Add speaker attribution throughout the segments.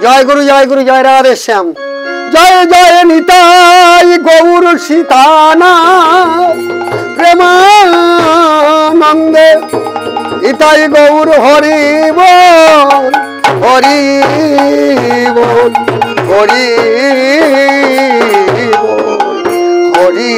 Speaker 1: जय गुरु जय राधे श्याम जय जय निताय गौर सीताना प्रेमानंदे निताय गौर हरि बोल हरि बोल हरि बोल हरि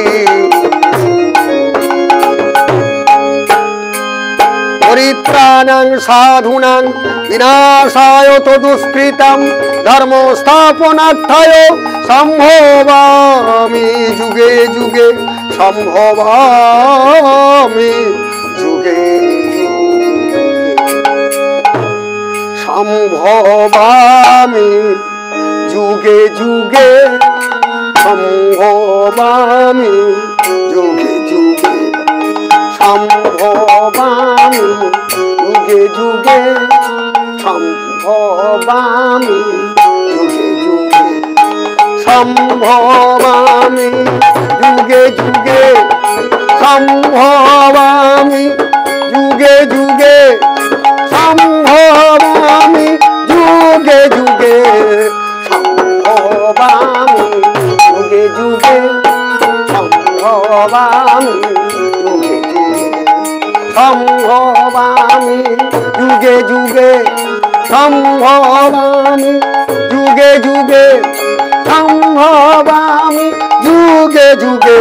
Speaker 1: परित्राणां साधूनां विनाशाय दुष्कृतं धर्म स्थापनार्थाय संभवामि जुगे जुगे संभवामि जुगे संभवामि जुगे जुगे संभवामि जुगे जुगे संभवामि जुगे जुगे संभवामि जुगे जुगे संभवामि जुगे जुगे संभवामि जुगे जुगे संभवामि जुगे जुगे संभवामि जुगे जुगे संभवामि संभवामि जुगे जुगे संभवामि जुगे जुगे संभवामि जुगे जुगे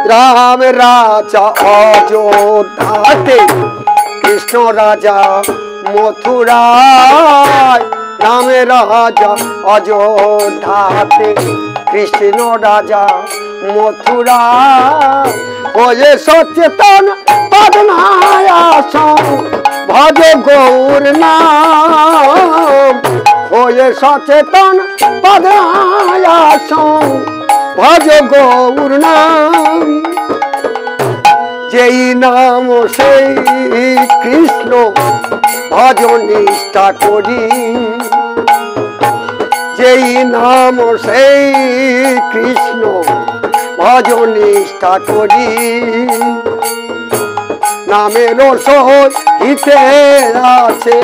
Speaker 1: राम राजा अयोध्याते कृष्ण राजा मथुराय राम राजा अयोध्याते कृष्ण राजा मथुराय ओये सचेतन पदनायास भज गौर नाम ओये सचेतन पदनायास भज गौर नाम जेई नाम से कृष्ण भज निष्ठा करी जेई नाम से कृष्ण भज निष्ठा करी नामेर सहिते आछे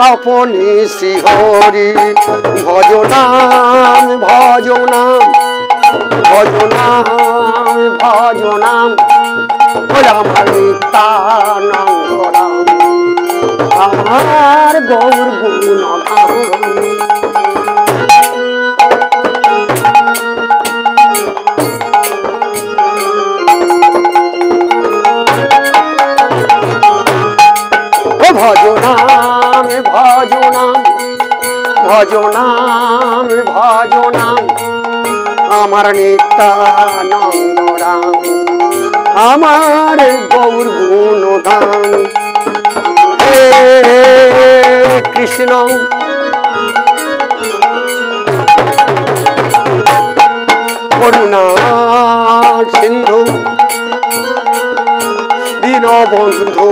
Speaker 1: अपनी श्रीहरि भज नाम भज नाम भज नाम भज नाम আমার নিত্যানন্দ রাম আমার গৌর গুণধাম ভজ নাম ভজ নাম ভজ নাম ভজ নাম আমার নিত্যানন্দ রাম আমার গৌর গুণধাম হে কৃষ্ণ করুণা সিন্ধু দীনবন্ধু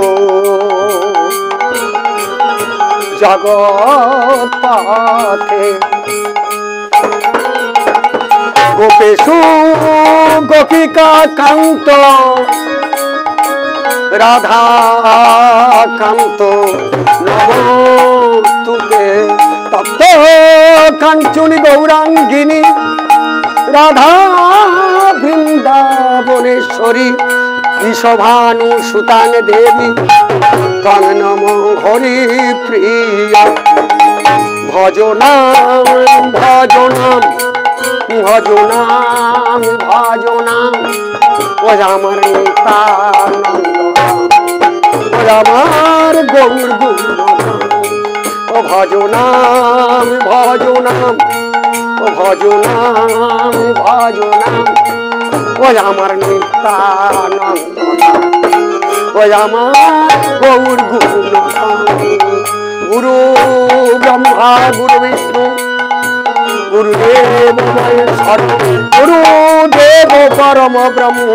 Speaker 1: জগৎ পথে গোপেশু গোপিকা কান্ত রাধা কান্ত নমস্তুতে তপ্ত কাঞ্চনী গৌরাঙ্গিনী রাধা বৃন্দাবনেশ্বরী বিষভানু সুতাং দেবী তং নম হরি প্রিয়া ভজ নাম ভজ নাম ভজ নাম ভজ নাম ও আমার নিত্যানন্দ ও আমার গৌর গুণধাম ও ভজ নাম ভজ নাম ও ভজ নাম ভজ নাম ও আমার নিত্যানন্দ ও আমার গৌর গুণধাম গুরু ব্রহ্মা গুরু বিষ্ণু गुरुदेव महेश्वर गुरुदेव परम ब्रह्म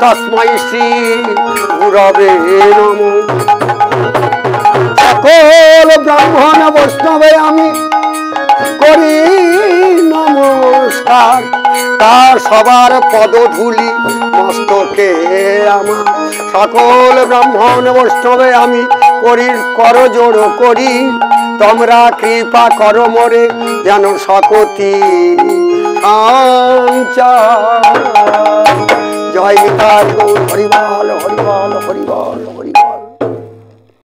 Speaker 1: तस्मै श्री গুরবে নমঃ। সকল ব্রাহ্মণ বৈষ্ণবে আমি করি নমস্কার, তার সবার পদধূলি মস্তকে আমার। সকল ব্রাহ্মণ বৈষ্ণবে আমি করি করজোড় করি, তোমরা কৃপা করো মোরে যেন সকতি সঞ্চার। জয় নিতাই গৌর হরিবল হরিবল হরিবল।